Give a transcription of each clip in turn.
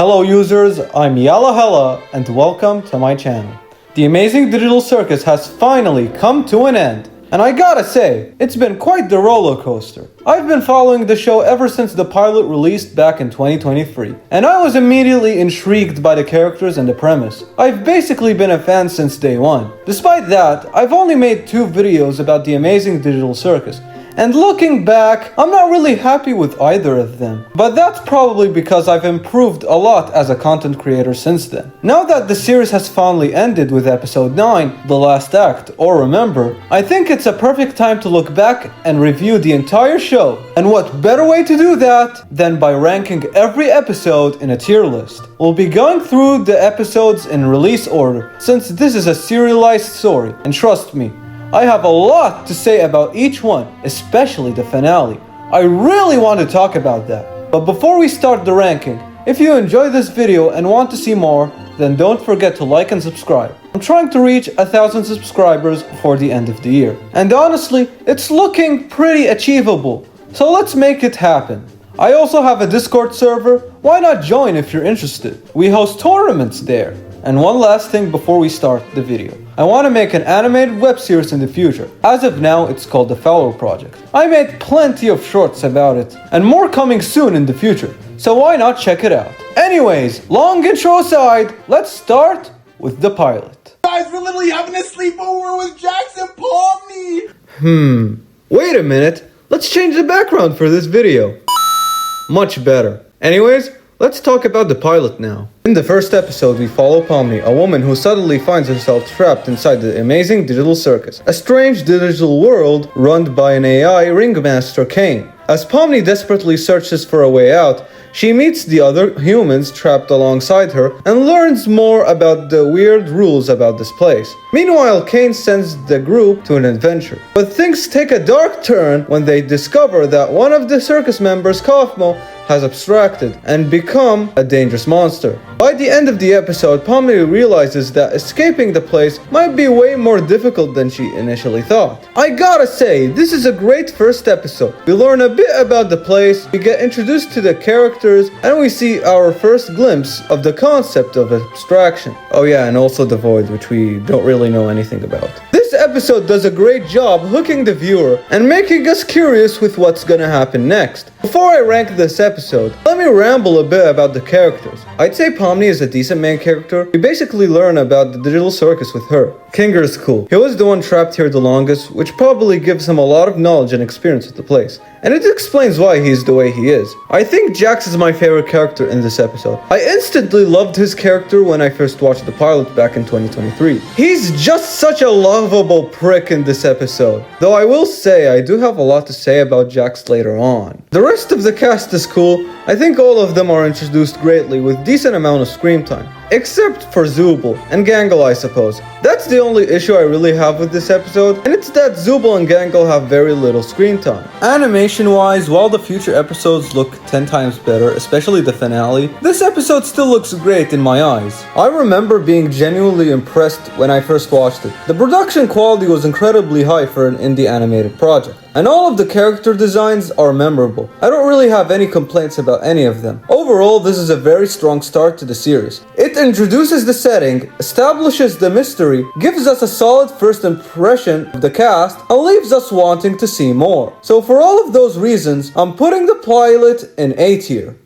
Hello users, I'm hjsakldfhl and welcome to my channel. The Amazing Digital Circus has finally come to an end. And I gotta say, it's been quite the roller coaster. I've been following the show ever since the pilot released back in 2023, and I was immediately intrigued by the characters and the premise. I've basically been a fan since day one. Despite that, I've only made 2 videos about the Amazing Digital Circus, and looking back, I'm not really happy with either of them. But that's probably because I've improved a lot as a content creator since then. Now that the series has finally ended with episode 9, The Last Act, or Remember, I think it's a perfect time to look back and review the entire show. And what better way to do that than by ranking every episode in a tier list. We'll be going through the episodes in release order, since this is a serialized story, and trust me, I have a lot to say about each one, especially the finale. I really want to talk about that. But before we start the ranking, if you enjoy this video and want to see more, then don't forget to like and subscribe. I'm trying to reach 1,000 subscribers before the end of the year. And honestly, it's looking pretty achievable. So let's make it happen. I also have a Discord server. Why not join if you're interested? We host tournaments there. And one last thing before we start the video. I want to make an animated web series in the future. As of now, it's called the Fellow Project. I made plenty of shorts about it, and more coming soon in the future, so why not check it out? Anyways, long intro aside, let's start with the pilot. Guys, we're literally having a sleepover with Jax and Pomni! Wait a minute, let's change the background for this video. Much better. Anyways, let's talk about the pilot now. In the first episode, we follow Pomni, a woman who suddenly finds herself trapped inside the Amazing Digital Circus, a strange digital world run by an AI ringmaster Kane. As Pomni desperately searches for a way out, she meets the other humans trapped alongside her and learns more about the weird rules about this place. Meanwhile, Kane sends the group to an adventure. But things take a dark turn when they discover that one of the circus members, Kaufmo, has abstracted and become a dangerous monster. By the end of the episode, Pomni realizes that escaping the place might be way more difficult than she initially thought. I gotta say, this is a great first episode. We learn a bit about the place, we get introduced to the characters, and we see our first glimpse of the concept of abstraction. Oh yeah, and also the void, which we don't really know anything about. This episode does a great job hooking the viewer and making us curious with what's gonna happen next. Before I rank this episode, let me ramble a bit about the characters. I'd say Pomni is a decent main character. We basically learn about the digital circus with her. Kinger is cool. He was the one trapped here the longest, which probably gives him a lot of knowledge and experience with the place. And it explains why he's the way he is. I think Jax is my favorite character in this episode. I instantly loved his character when I first watched the pilot back in 2023. He's just such a lovable prick in this episode. Though I will say I do have a lot to say about Jax later on. The rest of the cast is cool. I think all of them are introduced greatly with decent amount of screen time. Except for Zooble and Gangle, I suppose. That's the only issue I really have with this episode, and it's that Zooble and Gangle have very little screen time. Animation-wise, while the future episodes look 10 times better, especially the finale, this episode still looks great in my eyes. I remember being genuinely impressed when I first watched it. The production quality was incredibly high for an indie animated project, and all of the character designs are memorable. I don't really have any complaints about any of them. Overall, this is a very strong start to the series. It introduces the setting, establishes the mystery, gives us a solid first impression of the cast, and leaves us wanting to see more. So for all of those reasons, I'm putting the pilot in A tier.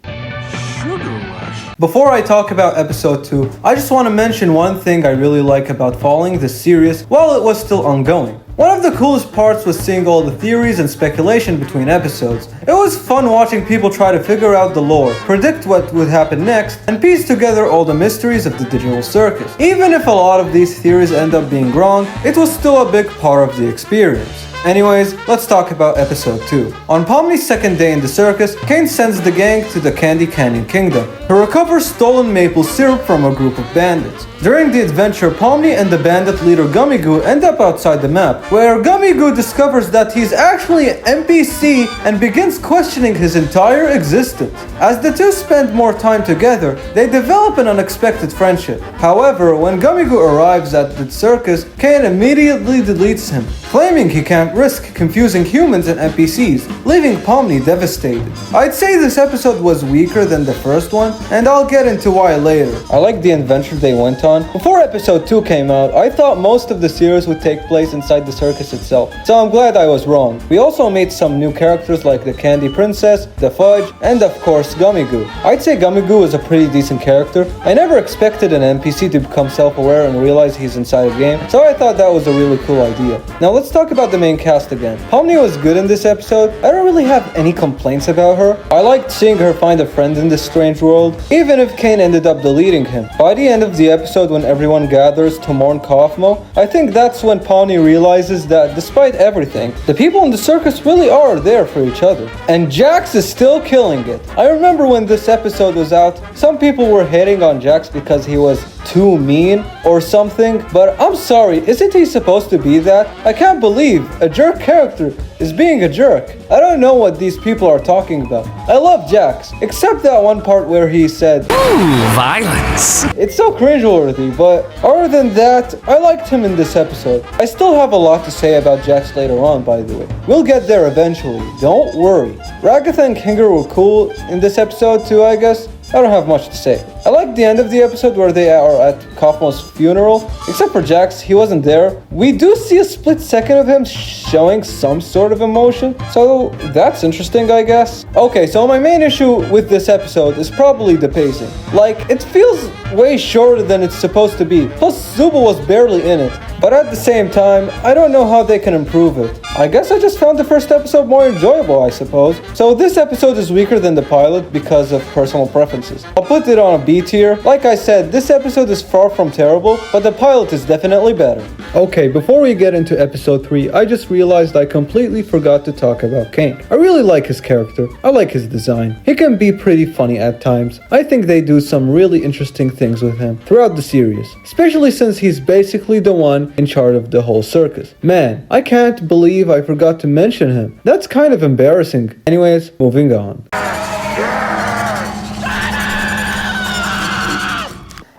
Before I talk about episode 2, I just want to mention one thing I really like about following this series while it was still ongoing. One of the coolest parts was seeing all the theories and speculation between episodes. It was fun watching people try to figure out the lore, predict what would happen next, and piece together all the mysteries of the digital circus. Even if a lot of these theories end up being wrong, it was still a big part of the experience. Anyways, let's talk about episode 2. On Pomni's second day in the circus, Kane sends the gang to the Candy Canyon Kingdom to recover stolen maple syrup from a group of bandits. During the adventure, Pomni and the bandit leader Gummy Goo end up outside the map, where Gummy Goo discovers that he's actually an NPC and begins questioning his entire existence. As the two spend more time together, they develop an unexpected friendship. However, when Gummy Goo arrives at the circus, Kane immediately deletes him, claiming he can't risk confusing humans and NPCs, leaving Pomni devastated. I'd say this episode was weaker than the first one, and I'll get into why later. I like the adventure they went on. Before episode 2 came out, I thought most of the series would take place inside the circus itself, so I'm glad I was wrong. We also made some new characters like the Candy Princess, the Fudge, and of course Gummy Goo. I'd say Gummy Goo is a pretty decent character. I never expected an NPC to become self-aware and realize he's inside a game, so I thought that was a really cool idea. Now let's talk about the main cast again. Pomni was good in this episode. I don't really have any complaints about her. I liked seeing her find a friend in this strange world, even if Kane ended up deleting him. By the end of the episode, when everyone gathers to mourn Kaufmo, I think that's when Pomni realizes that despite everything, the people in the circus really are there for each other. And Jax is still killing it. I remember when this episode was out, some people were hating on Jax because he was too mean or something, but I'm sorry, isn't he supposed to be that? I can't believe a jerk character is being a jerk. I don't know what these people are talking about. I love Jax, except that one part where he said, "Ooh, violence." It's so cringeworthy, but other than that, I liked him in this episode. I still have a lot to say about Jax later on, by the way. We'll get there eventually, don't worry. Ragatha and Kinger were cool in this episode too, I guess. I don't have much to say. I like the end of the episode where they are at Kaufmo's funeral. Except for Jax, he wasn't there. We do see a split second of him showing some sort of emotion, so that's interesting, I guess. Okay, so my main issue with this episode is probably the pacing. Like, it feels way shorter than it's supposed to be. Plus, Zuba was barely in it. But at the same time, I don't know how they can improve it. I guess I just found the first episode more enjoyable, I suppose. So this episode is weaker than the pilot because of personal preferences. I'll put it on a B tier. Like I said, this episode is far from terrible, but the pilot is definitely better. Okay, before we get into episode 3, I just realized I completely forgot to talk about Kane. I really like his character. I like his design. He can be pretty funny at times. I think they do some really interesting things with him throughout the series, especially since he's basically the one in charge of the whole circus. Man, I can't believe I forgot to mention him. That's kind of embarrassing. Anyways, moving on.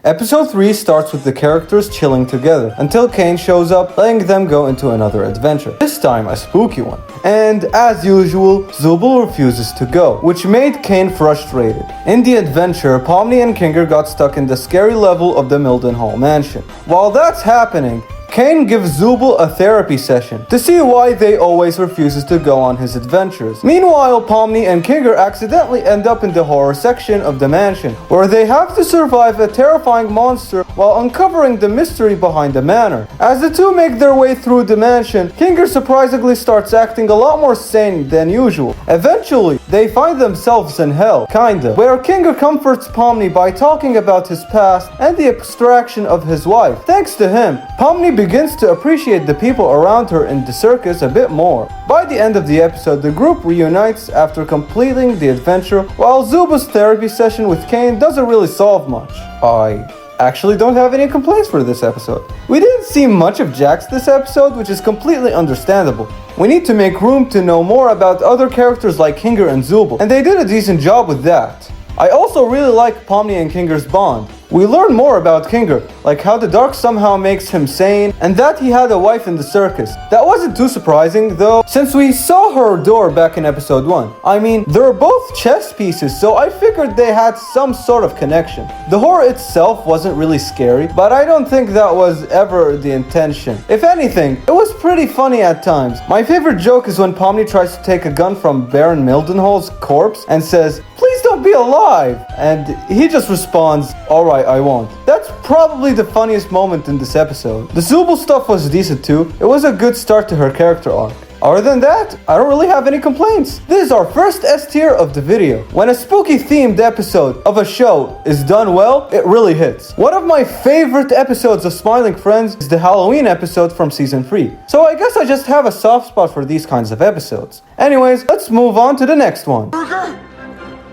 Episode 3 starts with the characters chilling together until Kane shows up, letting them go into another adventure. This time a spooky one. And as usual, Zubul refuses to go, which made Kane frustrated. In the adventure, Pomni and Kinger got stuck in the scary level of the Mildenhall mansion. While that's happening, Kane gives Zubul a therapy session to see why they always refuses to go on his adventures. Meanwhile, Pomni and Kinger accidentally end up in the horror section of the mansion, where they have to survive a terrifying monster while uncovering the mystery behind the manor. As the two make their way through the mansion, Kinger surprisingly starts acting a lot more sane than usual. Eventually, they find themselves in hell, kinda, where Kinger comforts Pomni by talking about his past and the extraction of his wife. Thanks to him, Pomni begins to appreciate the people around her in the circus a bit more. By the end of the episode, the group reunites after completing the adventure, while Zuba's therapy session with Kane doesn't really solve much. I actually don't have any complaints for this episode. We didn't see much of Jax this episode, which is completely understandable. We need to make room to know more about other characters like Kinger and Zubul, and they did a decent job with that. I also really like Pomni and Kinger's bond. We learn more about Kinger, like how the dark somehow makes him sane, and that he had a wife in the circus. That wasn't too surprising though, since we saw her door back in episode 1. I mean, they're both chess pieces, so I figured they had some sort of connection. The horror itself wasn't really scary, but I don't think that was ever the intention. If anything, it was pretty funny at times. My favorite joke is when Pomni tries to take a gun from Baron Mildenhall's corpse and says, "Please don't be alive," and he just responds, "Alright, I won't." That's probably the funniest moment in this episode. The Zubul stuff was decent too. It was a good start to her character arc. Other than that, I don't really have any complaints. This is our first S tier of the video. When a spooky themed episode of a show is done well, it really hits. One of my favorite episodes of Smiling Friends is the Halloween episode from season 3. So I guess I just have a soft spot for these kinds of episodes. Anyways, let's move on to the next one. Burger?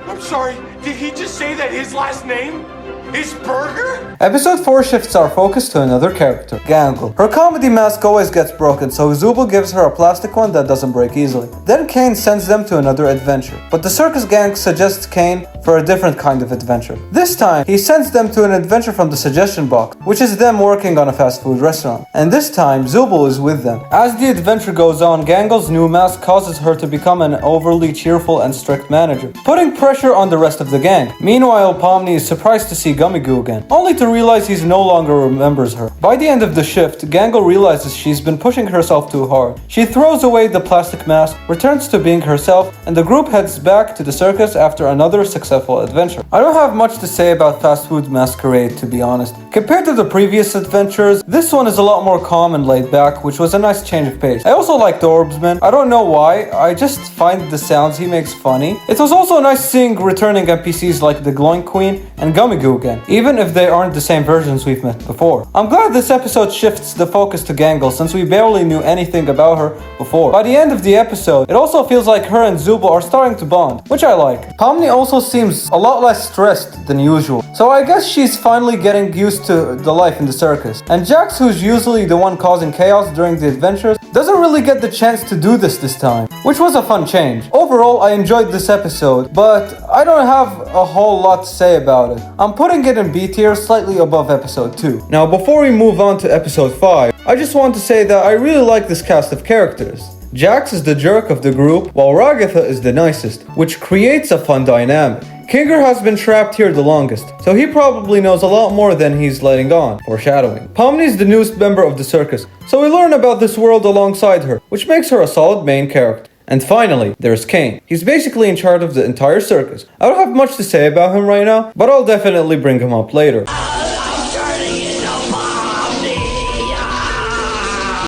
I'm sorry, did he just say that his last name? His burger? Episode 4 shifts our focus to another character, Gangle. Her comedy mask always gets broken, so Zubul gives her a plastic one that doesn't break easily. Then Kane sends them to another adventure, but the circus gang suggests Kane for a different kind of adventure. This time, he sends them to an adventure from the suggestion box, which is them working on a fast food restaurant. And this time, Zubul is with them. As the adventure goes on, Gangle's new mask causes her to become an overly cheerful and strict manager, putting pressure on the rest of the gang. Meanwhile, Pomni is surprised to see Gummy Goo again, only to realize he no longer remembers her. By the end of the shift, Gangle realizes she's been pushing herself too hard. She throws away the plastic mask, returns to being herself, and the group heads back to the circus after another successful adventure. I don't have much to say about Fast Food Masquerade, to be honest. Compared to the previous adventures, this one is a lot more calm and laid back, which was a nice change of pace. I also liked Orbsman. I don't know why, I just find the sounds he makes funny. It was also nice seeing returning NPCs like the Glowing Queen and Gummy Goo again, even if they aren't the same versions we've met before. I'm glad this episode shifts the focus to Gangle, since we barely knew anything about her before. By the end of the episode, it also feels like her and Zubul are starting to bond, which I like. Pomni also seems a lot less stressed than usual, so I guess she's finally getting used to the life in the circus. And Jax, who's usually the one causing chaos during the adventures, doesn't really get the chance to do this time, which was a fun change. Overall, I enjoyed this episode, but I don't have a whole lot to say about it. I'm putting it in B tier, slightly above episode 2. Now, before we move on to episode 5, I just want to say that I really like this cast of characters. Jax is the jerk of the group, while Ragatha is the nicest, which creates a fun dynamic. Kinger has been trapped here the longest, so he probably knows a lot more than he's letting on, foreshadowing. Pomni is the newest member of the circus, so we learn about this world alongside her, which makes her a solid main character. And finally, there's Kane. He's basically in charge of the entire circus. I don't have much to say about him right now, but I'll definitely bring him up later.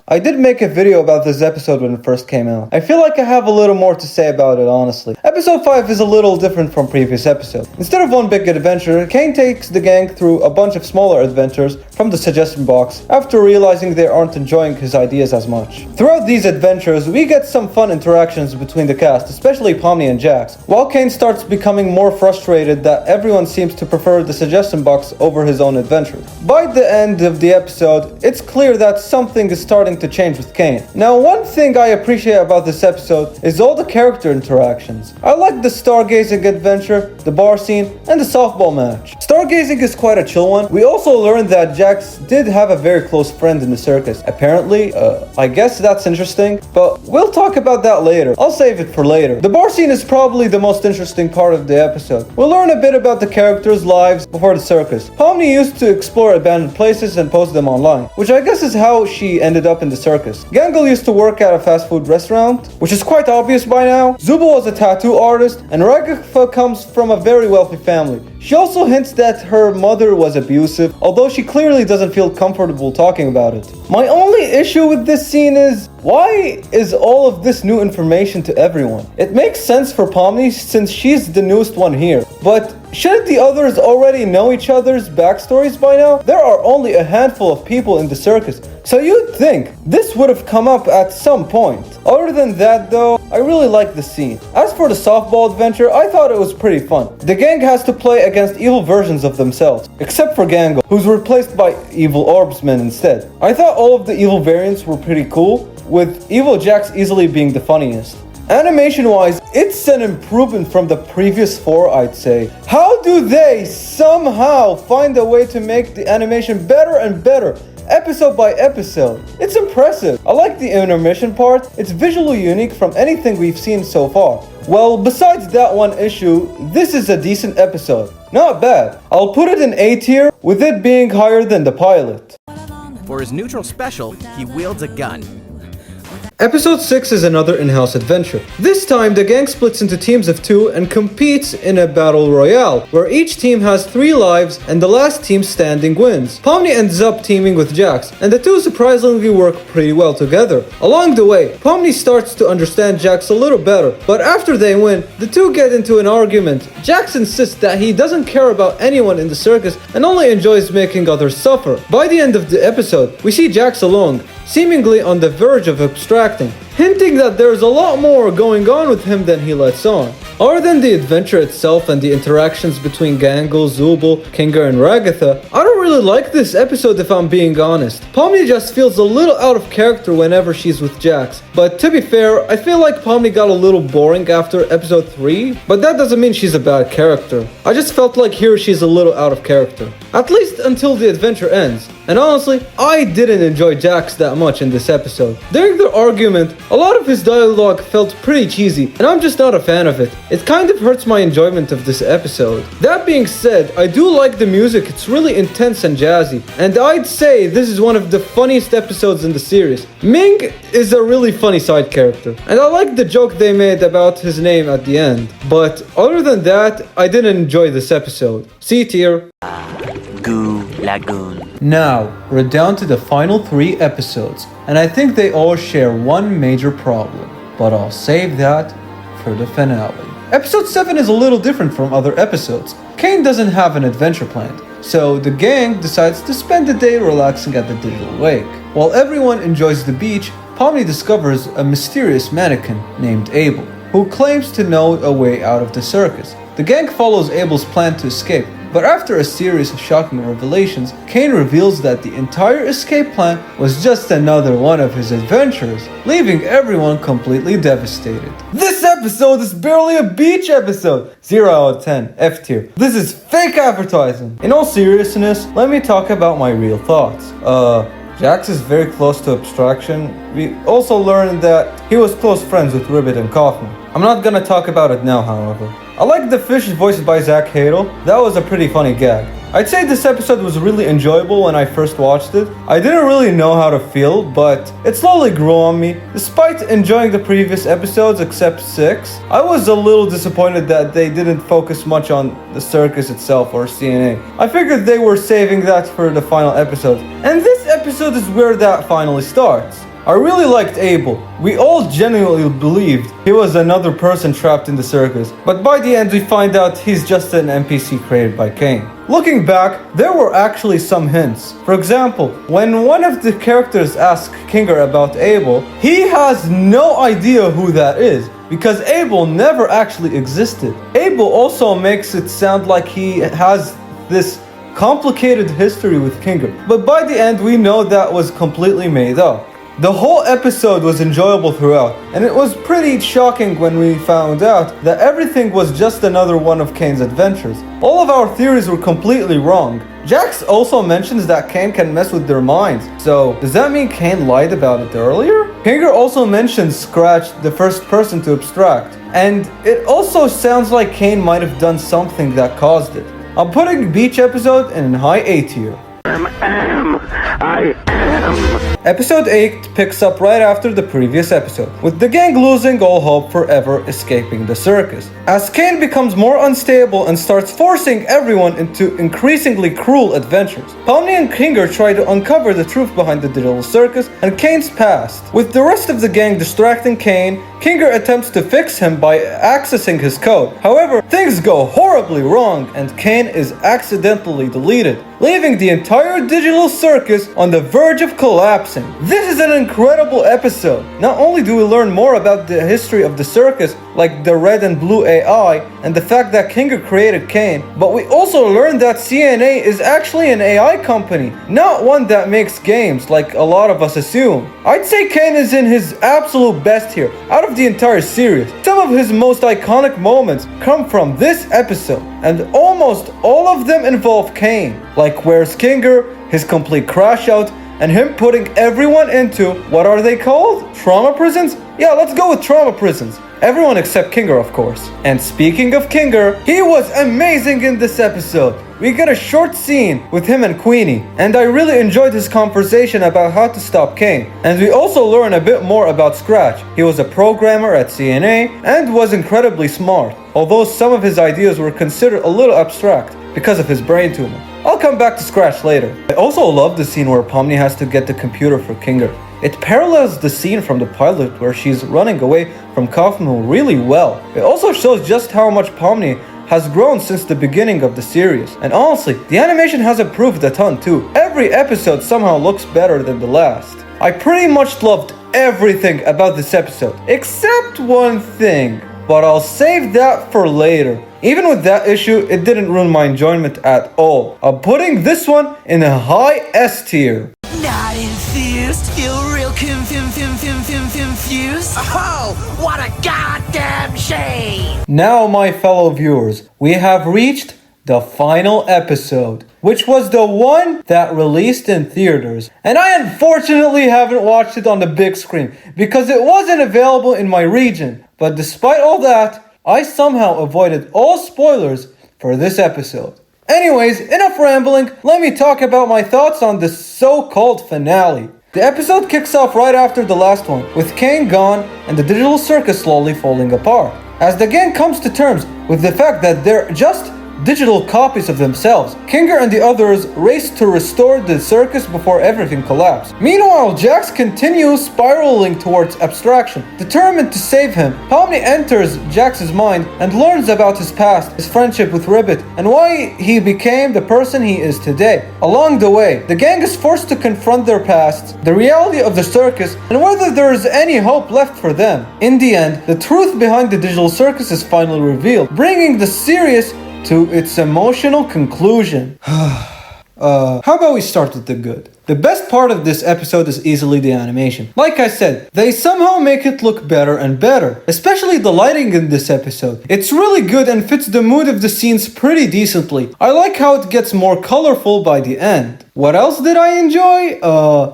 I did make a video about this episode when it first came out. I feel like I have a little more to say about it, honestly. Episode 5 is a little different from previous episodes. Instead of one big adventure, Kane takes the gang through a bunch of smaller adventures from the suggestion box after realizing they aren't enjoying his ideas as much. Throughout these adventures, we get some fun interactions between the cast, especially Pomni and Jax, while Kane starts becoming more frustrated that everyone seems to prefer the suggestion box over his own adventures. By the end of the episode, it's clear that something is starting to change with Kane. Now, one thing I appreciate about this episode is all the character interactions. I like the stargazing adventure, the bar scene, and the softball match. Stargazing is quite a chill one. We also learned that Jax did have a very close friend in the circus. Apparently, I guess that's interesting, but we'll talk about that later. I'll save it for later. The bar scene is probably the most interesting part of the episode. We'll learn a bit about the characters' lives before the circus. Pomni used to explore abandoned places and post them online, which I guess is how she ended up in the circus. Gangle used to work at a fast food restaurant, which is quite obvious by now. Zubul was a tattoo artist, and Ragatha comes from a very wealthy family. She also hints that her mother was abusive, although she clearly doesn't feel comfortable talking about it. My only issue with this scene is, why is all of this new information to everyone? It makes sense for Pomni since she's the newest one here, but shouldn't the others already know each other's backstories by now? There are only a handful of people in the circus, so you'd think this would have come up at some point. Other than that though, I really like the scene. As for the softball adventure, I thought it was pretty fun. The gang has to play against evil versions of themselves, except for Gangle, who's replaced by evil Orbsman instead. I thought all of the evil variants were pretty cool, with evil Jax easily being the funniest. Animation wise, it's an improvement from the previous 4, I'd say. How do they somehow find a way to make the animation better and better, episode by episode? It's impressive. I like the intermission part. It's visually unique from anything we've seen so far. Well, besides that one issue, this is a decent episode. Not bad. I'll put it in A tier, with it being higher than the pilot. For his neutral special, he wields a gun. Episode 6 is another in-house adventure. This time, the gang splits into teams of 2 and competes in a battle royale, where each team has 3 lives and the last team standing wins. Pomni ends up teaming with Jax, and the two surprisingly work pretty well together. Along the way, Pomni starts to understand Jax a little better, but after they win, the two get into an argument. Jax insists that he doesn't care about anyone in the circus and only enjoys making others suffer. By the end of the episode, we see Jax alone, seemingly on the verge of abstracting, hinting that there's a lot more going on with him than he lets on. Other than the adventure itself and the interactions between Gangle, Zubul, Kinger, and Ragatha, I don't really like this episode if I'm being honest. Pomni just feels a little out of character whenever she's with Jax. But to be fair, I feel like Pomni got a little boring after episode 3, but that doesn't mean she's a bad character. I just felt like here she's a little out of character. At least until the adventure ends. And honestly, I didn't enjoy Jax that much in this episode. During their argument, a lot of his dialogue felt pretty cheesy, and I'm just not a fan of it. It kind of hurts my enjoyment of this episode. That being said, I do like the music, it's really intense and jazzy, and I'd say this is one of the funniest episodes in the series. Ming is a really funny side character, and I like the joke they made about his name at the end. But other than that, I didn't enjoy this episode. C tier. Goo Lagoon. Now, we're down to the final 3 episodes, and I think they all share one major problem, but I'll save that for the finale. Episode 7 is a little different from other episodes. Kane doesn't have an adventure planned, so the gang decides to spend the day relaxing at the digital lake. While everyone enjoys the beach, Pomni discovers a mysterious mannequin named Abel, who claims to know a way out of the circus. The gang follows Abel's plan to escape, but after a series of shocking revelations, Kane reveals that the entire escape plan was just another one of his adventures, leaving everyone completely devastated. This episode is barely a beach episode! 0 out of 10, F tier. This is fake advertising! In all seriousness, let me talk about my real thoughts. Jax is very close to abstraction. We also learned that he was close friends with Ribbit and Kaufman. I'm not gonna talk about it now, however. I like the fish voiced by Zach Hadel. That was a pretty funny gag. I'd say this episode was really enjoyable when I first watched it. I didn't really know how to feel, but it slowly grew on me. Despite enjoying the previous episodes except 6, I was a little disappointed that they didn't focus much on the circus itself or CNA. I figured they were saving that for the final episode. And this episode is where that finally starts. I really liked Abel. We all genuinely believed he was another person trapped in the circus, but by the end we find out he's just an NPC created by Kane. Looking back, there were actually some hints. For example, when one of the characters asks Kinger about Abel, he has no idea who that is, because Abel never actually existed. Abel also makes it sound like he has this complicated history with Kinger, but by the end we know that was completely made up. The whole episode was enjoyable throughout, and it was pretty shocking when we found out that everything was just another one of Kane's adventures. All of our theories were completely wrong. Jax also mentions that Kane can mess with their minds, so does that mean Kane lied about it earlier? Kinger also mentions Scratch, the first person to abstract, and it also sounds like Kane might have done something that caused it. I'm putting Beach episode in high A tier. I am. Episode 8 picks up right after the previous episode, with the gang losing all hope for ever escaping the circus, as Kane becomes more unstable and starts forcing everyone into increasingly cruel adventures. Pomni and Kinger try to uncover the truth behind the digital circus and Kane's past. With the rest of the gang distracting Kane, Kinger attempts to fix him by accessing his code. However, things go horribly wrong and Kane is accidentally deleted, leaving the entire digital circus on the verge of collapsing. This is an incredible episode. Not only do we learn more about the history of the circus, like the red and blue AI, and the fact that Kinger created Kane, but we also learn that CNA is actually an AI company, not one that makes games like a lot of us assume. I'd say Kane is in his absolute best here, out of the entire series. Some of his most iconic moments come from this episode, and almost all of them involve Kane, like Where's Kinger, his complete crash out, and him putting everyone into, what are they called? Trauma prisons? Yeah, let's go with trauma prisons. Everyone except Kinger, of course. And speaking of Kinger, he was amazing in this episode. We get a short scene with him and Queenie, and I really enjoyed his conversation about how to stop Kane. And we also learn a bit more about Scratch. He was a programmer at CNA and was incredibly smart, although some of his ideas were considered a little abstract because of his brain tumor. I'll come back to Scratch later. I also love the scene where Pomni has to get the computer for Kinger. It parallels the scene from the pilot where she's running away from Kaufman really well. It also shows just how much Pomni has grown since the beginning of the series. And honestly, the animation has improved a ton too. Every episode somehow looks better than the last. I pretty much loved everything about this episode, except one thing. but I'll save that for later. Even with that issue, it didn't ruin my enjoyment at all. I'm putting this one in a high S tier. Not enthused, feel real confused. Oh, what a goddamn shame! Now, my fellow viewers, we have reached the final episode, which was the one that released in theaters. And I unfortunately haven't watched it on the big screen because it wasn't available in my region. But despite all that, I somehow avoided all spoilers for this episode. Anyways, enough rambling, let me talk about my thoughts on this so-called finale. The episode kicks off right after the last one, with Kane gone and the digital circus slowly falling apart, as the gang comes to terms with the fact that they're just digital copies of themselves. Kinger and the others race to restore the circus before everything collapsed. Meanwhile, Jax continues spiraling towards abstraction. Determined to save him, Pomni enters Jax's mind and learns about his past, his friendship with Ribbit, and why he became the person he is today. Along the way, the gang is forced to confront their pasts, the reality of the circus, and whether there is any hope left for them. In the end, the truth behind the digital circus is finally revealed, bringing the serious to its emotional conclusion. How about we start with the good? The best part of this episode is easily the animation. Like I said, they somehow make it look better and better, especially the lighting in this episode. It's really good and fits the mood of the scenes pretty decently. I like how it gets more colorful by the end. What else did I enjoy?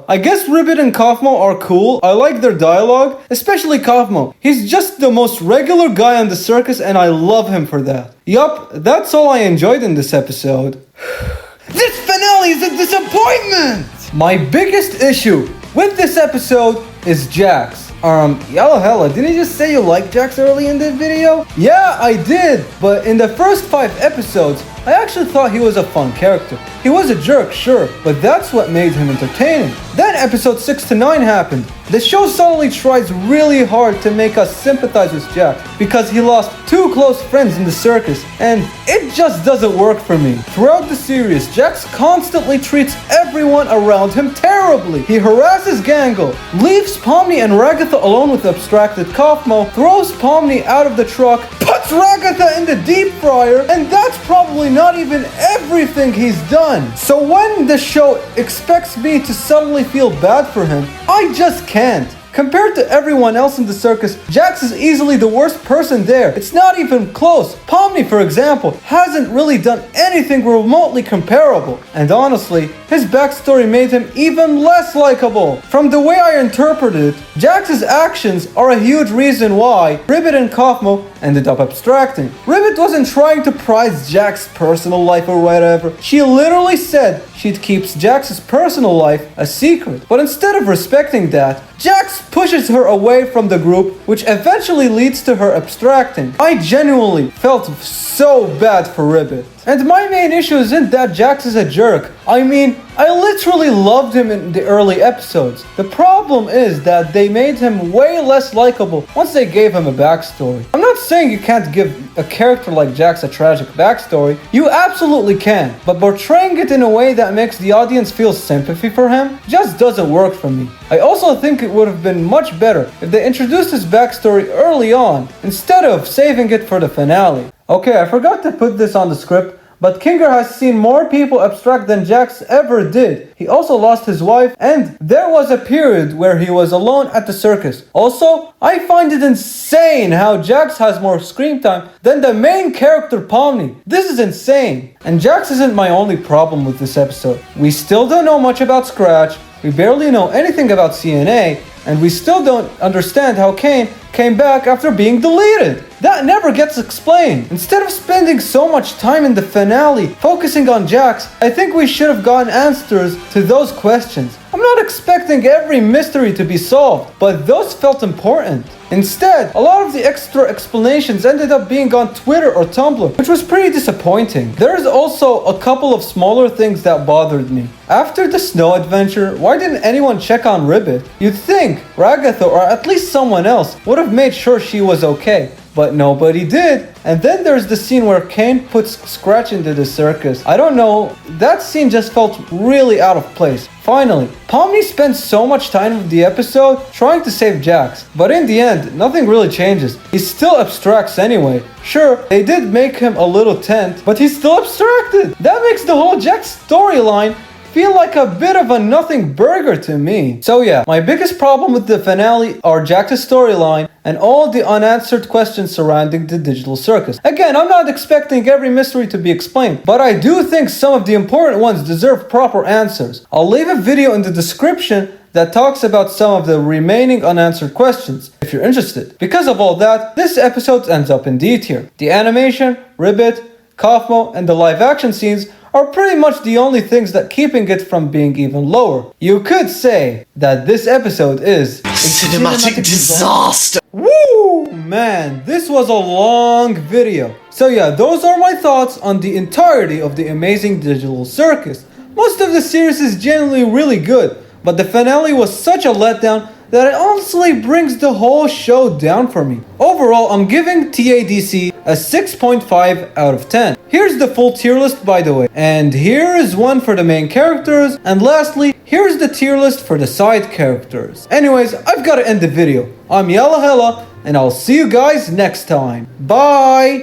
I guess Ribbit and Kaufmo are cool. I like their dialogue, especially Kaufmo. He's just the most regular guy on the circus and I love him for that. Yup, that's all I enjoyed in this episode. This finale is a disappointment! My biggest issue with this episode is Jax. Yellow Hella, didn't you just say you liked Jax early in the video? Yeah, I did, but in the first 5 episodes, I actually thought he was a fun character. He was a jerk, sure, but that's what made him entertaining. Then episode 6 to 9 happened. The show suddenly tries really hard to make us sympathize with Jax because he lost 2 close friends in the circus, and it just doesn't work for me. Throughout the series, Jax constantly treats everyone around him terribly. He harasses Gangle, leaves Pomni and Ragatha alone with abstracted Kaufmo, throws Pomni out of the truck, puts Ragatha in the deep fryer, and that's probably not even everything he's done. So when the show expects me to suddenly feel bad for him, I just can't. Compared to everyone else in the circus, Jax is easily the worst person there. It's not even close. Pomni, for example, hasn't really done anything remotely comparable. And honestly, his backstory made him even less likable. From the way I interpret it, Jax's actions are a huge reason why Ribbit and Kaufmo ended up abstracting. Ribbit wasn't trying to prize Jax's personal life or whatever. She literally said she'd keep Jax's personal life a secret. But instead of respecting that, Jax pushes her away from the group, which eventually leads to her abstracting. I genuinely felt so bad for Ribbit. And my main issue isn't that Jax is a jerk. I mean, I literally loved him in the early episodes. The problem is that they made him way less likable once they gave him a backstory. I'm not saying you can't give a character like Jax a tragic backstory. You absolutely can. But portraying it in a way that makes the audience feel sympathy for him just doesn't work for me. I also think it would have been much better if they introduced his backstory early on instead of saving it for the finale. Okay, I forgot to put this on the script, but Kinger has seen more people abstract than Jax ever did. He also lost his wife, and there was a period where he was alone at the circus. Also, I find it insane how Jax has more screen time than the main character Pomni. This is insane. And Jax isn't my only problem with this episode. We still don't know much about Scratch, we barely know anything about CNA, and we still don't understand how Kane came back after being deleted. That never gets explained. Instead of spending so much time in the finale focusing on Jax, I think we should have gotten answers to those questions. I'm not expecting every mystery to be solved, but those felt important. Instead, a lot of the extra explanations ended up being on Twitter or Tumblr, which was pretty disappointing. There's also a couple of smaller things that bothered me. After the snow adventure, why didn't anyone check on Ribbit? You'd think Ragatha or at least someone else would have made sure she was okay. But nobody did. And then there's the scene where Kane puts Scratch into the circus. I don't know, that scene just felt really out of place. Finally, Pomni spends so much time of the episode trying to save Jax, but in the end, nothing really changes. He still abstracts anyway. Sure, they did make him a little tent, but he's still abstracted. That makes the whole Jax storyline feel like a bit of a nothing burger to me. So yeah, my biggest problem with the finale are Jax's storyline and all the unanswered questions surrounding the digital circus. Again, I'm not expecting every mystery to be explained, but I do think some of the important ones deserve proper answers. I'll leave a video in the description that talks about some of the remaining unanswered questions, if you're interested. Because of all that, this episode ends up in D tier. The animation, Ribbit, Kaufmo, and the live action scenes are pretty much the only things that keeping it from being even lower. You could say that this episode is a Cinematic disaster. Woo! Man, this was a long video. So yeah, those are my thoughts on the entirety of the Amazing Digital Circus. Most of the series is genuinely really good, but the finale was such a letdown that it honestly brings the whole show down for me. Overall, I'm giving TADC a 6.5 out of 10. Here's the full tier list, by the way. And here is one for the main characters. And lastly, here's the tier list for the side characters. Anyways, I've got to end the video. I'm hjsakldfhl, and I'll see you guys next time. Bye!